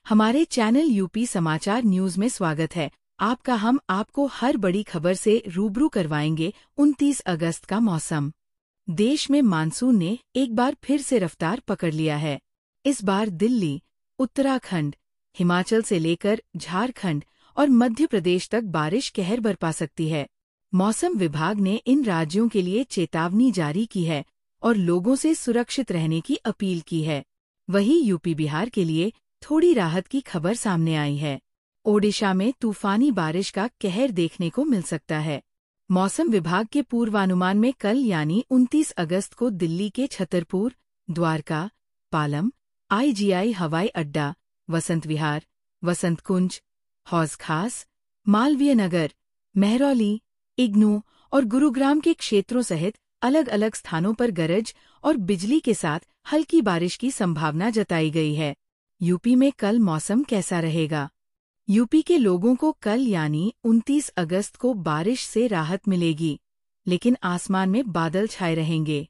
हमारे channel UP समाचार news में स्वागत है। हम आपको हर बड़ी खबर से रूबरू करवाएंगे। 29 अगस्त का मौसम। देश में मानसून ने एक बार फिर से रफ्तार पकड़ लिया है। इस बार दिल्ली, उत्तराखंड, हिमाचल से लेकर झारखंड और मध्य प्रदेश तक बारिश कहर बरपा सकती है। मौसम विभाग ने इन राज्यों के लिए चेतावनी जारी की है और लोगों से सुरक्षित रहने की अपील की है। वहीं यूपी बिहार के लिए थोड़ी राहत की खबर सामने आई है। ओडिशा में तूफानी बारिश का कहर देखने को मिल सकता है। मौसम विभाग के पूर्वानुमान में कल यानी 29 अगस्त को दिल्ली के छतरपुर, द्वारका, पालम, आईजीआई हवाई अड्डा, वसंत विहार, वसंत कुंज, हौज खास, मालवीय नगर, महरौली, इग्नू और गुरुग्राम के क्षेत्रों सहित अलग अलग स्थानों पर गरज और बिजली के साथ हल्की बारिश की संभावना जताई गई है। यूपी में कल मौसम कैसा रहेगा? यूपी के लोगों को कल यानी 29 अगस्त को बारिश से राहत मिलेगी, लेकिन आसमान में बादल छाए रहेंगे।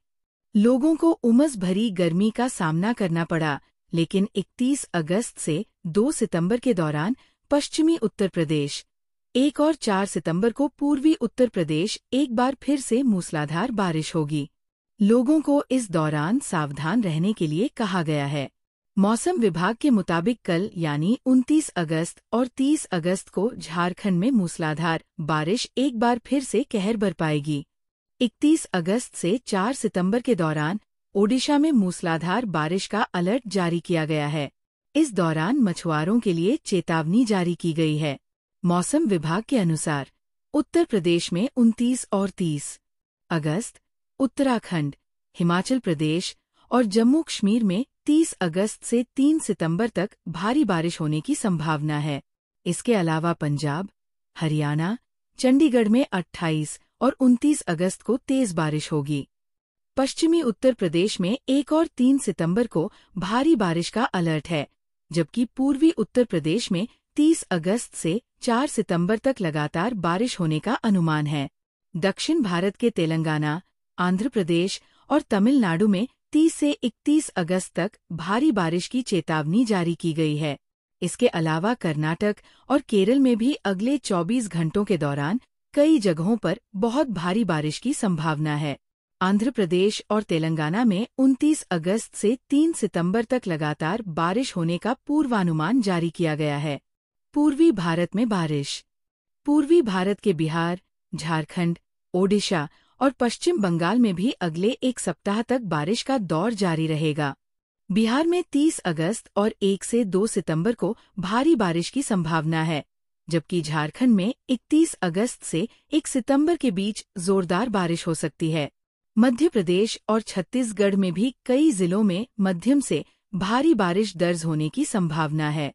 लोगों को उमस भरी गर्मी का सामना करना पड़ा, लेकिन 31 अगस्त से 2 सितंबर के दौरान पश्चिमी उत्तर प्रदेश, 1 और 4 सितंबर को पूर्वी उत्तर प्रदेश एक बार फिर से मूसलाधार बारिश होगी। लोगों को इस दौरान सावधान रहने के लिए कहा गया है। मौसम विभाग के मुताबिक कल यानी 29 अगस्त और 30 अगस्त को झारखंड में मूसलाधार बारिश एक बार फिर से कहर बरपाएगी। 31 अगस्त से 4 सितंबर के दौरान ओडिशा में मूसलाधार बारिश का अलर्ट जारी किया गया है। इस दौरान मछुआरों के लिए चेतावनी जारी की गई है। मौसम विभाग के अनुसार उत्तर प्रदेश में 29 और 30 अगस्त, उत्तराखंड, हिमाचल प्रदेश और जम्मू कश्मीर में 30 अगस्त से 3 सितंबर तक भारी बारिश होने की संभावना है। इसके अलावा पंजाब, हरियाणा, चंडीगढ़ में 28 और 29 अगस्त को तेज बारिश होगी। पश्चिमी उत्तर प्रदेश में 1 और 3 सितंबर को भारी बारिश का अलर्ट है, जबकि पूर्वी उत्तर प्रदेश में 30 अगस्त से 4 सितंबर तक लगातार बारिश होने का अनुमान है। दक्षिण भारत के तेलंगाना, आंध्र प्रदेश और तमिलनाडु में 30 से 31 अगस्त तक भारी बारिश की चेतावनी जारी की गई है। इसके अलावा कर्नाटक और केरल में भी अगले 24 घंटों के दौरान कई जगहों पर बहुत भारी बारिश की संभावना है। आंध्र प्रदेश और तेलंगाना में 29 अगस्त से 3 सितंबर तक लगातार बारिश होने का पूर्वानुमान जारी किया गया है। पूर्वी भारत में बारिश। पूर्वी भारत के बिहार, झारखंड, ओडिशा और पश्चिम बंगाल में भी अगले एक सप्ताह तक बारिश का दौर जारी रहेगा। बिहार में 30 अगस्त और 1 से 2 सितंबर को भारी बारिश की संभावना है, जबकि झारखंड में 31 अगस्त से 1 सितंबर के बीच जोरदार बारिश हो सकती है। मध्य प्रदेश और छत्तीसगढ़ में भी कई जिलों में मध्यम से भारी बारिश दर्ज होने की संभावना है।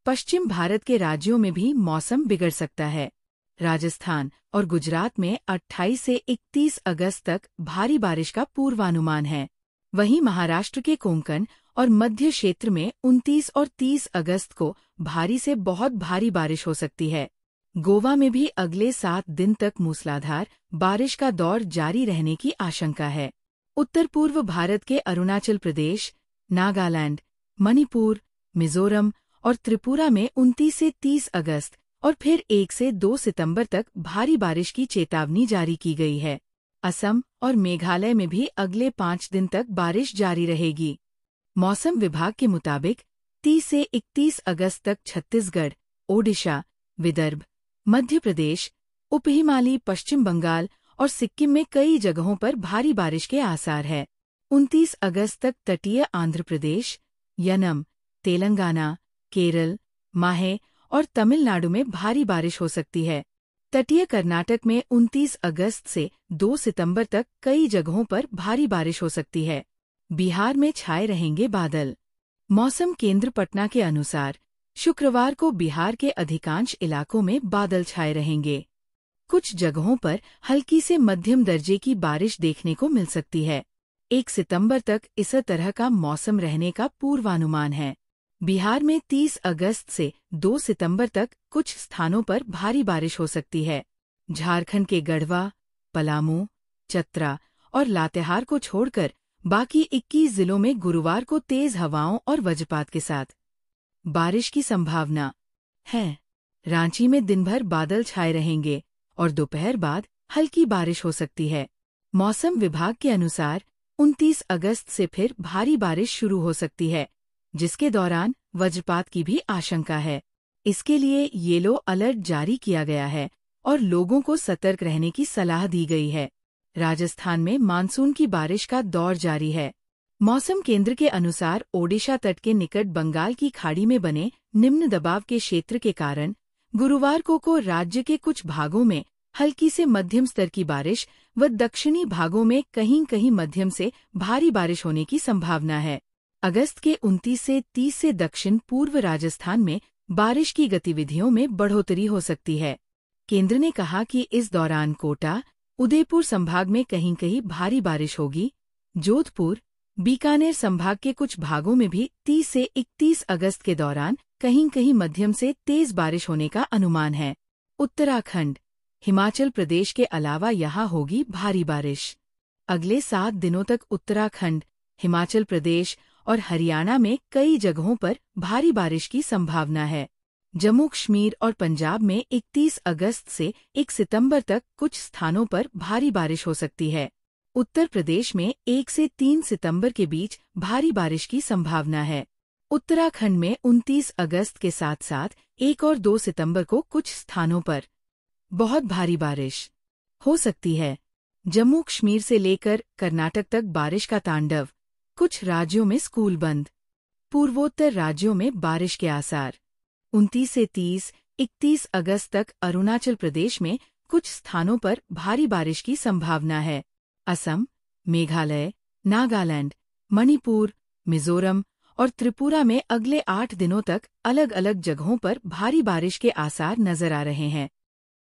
पश्चिम भारत के राज्यों में भी मौसम बिगड़ सकता है। राजस्थान और गुजरात में 28 से 31 अगस्त तक भारी बारिश का पूर्वानुमान है। वहीं महाराष्ट्र के कोंकण और मध्य क्षेत्र में 29 और 30 अगस्त को भारी से बहुत भारी बारिश हो सकती है। गोवा में भी अगले 7 दिन तक मूसलाधार बारिश का दौर जारी रहने की आशंका है। उत्तर पूर्व भारत के अरुणाचल प्रदेश, नागालैंड, मणिपुर, मिजोरम और त्रिपुरा में 29 से 30 अगस्त और फिर 1 से 2 सितंबर तक भारी बारिश की चेतावनी जारी की गई है। असम और मेघालय में भी अगले 5 दिन तक बारिश जारी रहेगी। मौसम विभाग के मुताबिक 30 से 31 अगस्त तक छत्तीसगढ़, ओडिशा, विदर्भ, मध्य प्रदेश, उपहिमालयी पश्चिम बंगाल और सिक्किम में कई जगहों पर भारी बारिश के आसार है। 29 अगस्त तक तटीय आंध्र प्रदेश, यनम, तेलंगाना, केरल, माहे और तमिलनाडु में भारी बारिश हो सकती है। तटीय कर्नाटक में 29 अगस्त से 2 सितंबर तक कई जगहों पर भारी बारिश हो सकती है। बिहार में छाए रहेंगे बादल। मौसम केंद्र पटना के अनुसार शुक्रवार को बिहार के अधिकांश इलाकों में बादल छाए रहेंगे। कुछ जगहों पर हल्की से मध्यम दर्जे की बारिश देखने को मिल सकती है। 1 सितंबर तक इस तरह का मौसम रहने का पूर्वानुमान है। बिहार में 30 अगस्त से 2 सितंबर तक कुछ स्थानों पर भारी बारिश हो सकती है। झारखंड के गढ़वा, पलामू, चतरा और लातेहार को छोड़कर बाकी 21 जिलों में गुरुवार को तेज हवाओं और वज्रपात के साथ बारिश की संभावना है। रांची में दिन भर बादल छाए रहेंगे और दोपहर बाद हल्की बारिश हो सकती है। मौसम विभाग के अनुसार 29 अगस्त से फिर भारी बारिश शुरू हो सकती है, जिसके दौरान वज्रपात की भी आशंका है। इसके लिए येलो अलर्ट जारी किया गया है और लोगों को सतर्क रहने की सलाह दी गई है। राजस्थान में मानसून की बारिश का दौर जारी है। मौसम केंद्र के अनुसार ओडिशा तट के निकट बंगाल की खाड़ी में बने निम्न दबाव के क्षेत्र के कारण गुरुवार को राज्य के कुछ भागों में हल्की से मध्यम स्तर की बारिश व दक्षिणी भागों में कहीं कहीं मध्यम से भारी बारिश होने की संभावना है। अगस्त के 29 से 30 से दक्षिण पूर्व राजस्थान में बारिश की गतिविधियों में बढ़ोतरी हो सकती है। केंद्र ने कहा कि इस दौरान कोटा, उदयपुर संभाग में कहीं कहीं भारी बारिश होगी। जोधपुर, बीकानेर संभाग के कुछ भागों में भी 30 से 31 अगस्त के दौरान कहीं कहीं मध्यम से तेज बारिश होने का अनुमान है। उत्तराखंड, हिमाचल प्रदेश के अलावा यहां होगी भारी बारिश। अगले 7 दिनों तक उत्तराखंड, हिमाचल प्रदेश और हरियाणा में कई जगहों पर भारी बारिश की संभावना है। जम्मू कश्मीर और पंजाब में 31 अगस्त से 1 सितंबर तक कुछ स्थानों पर भारी बारिश हो सकती है। उत्तर प्रदेश में 1 से 3 सितंबर के बीच भारी बारिश की संभावना है। उत्तराखंड में 29 अगस्त के साथ साथ 1 और 2 सितंबर को कुछ स्थानों पर बहुत भारी बारिश हो सकती है। जम्मू कश्मीर से लेकर कर्नाटक तक बारिश का तांडव। कुछ राज्यों में स्कूल बंद। पूर्वोत्तर राज्यों में बारिश के आसार। 29 से 30, 31 अगस्त तक अरुणाचल प्रदेश में कुछ स्थानों पर भारी बारिश की संभावना है। असम, मेघालय, नागालैंड, मणिपुर, मिजोरम और त्रिपुरा में अगले 8 दिनों तक अलग अलग जगहों पर भारी बारिश के आसार नजर आ रहे हैं।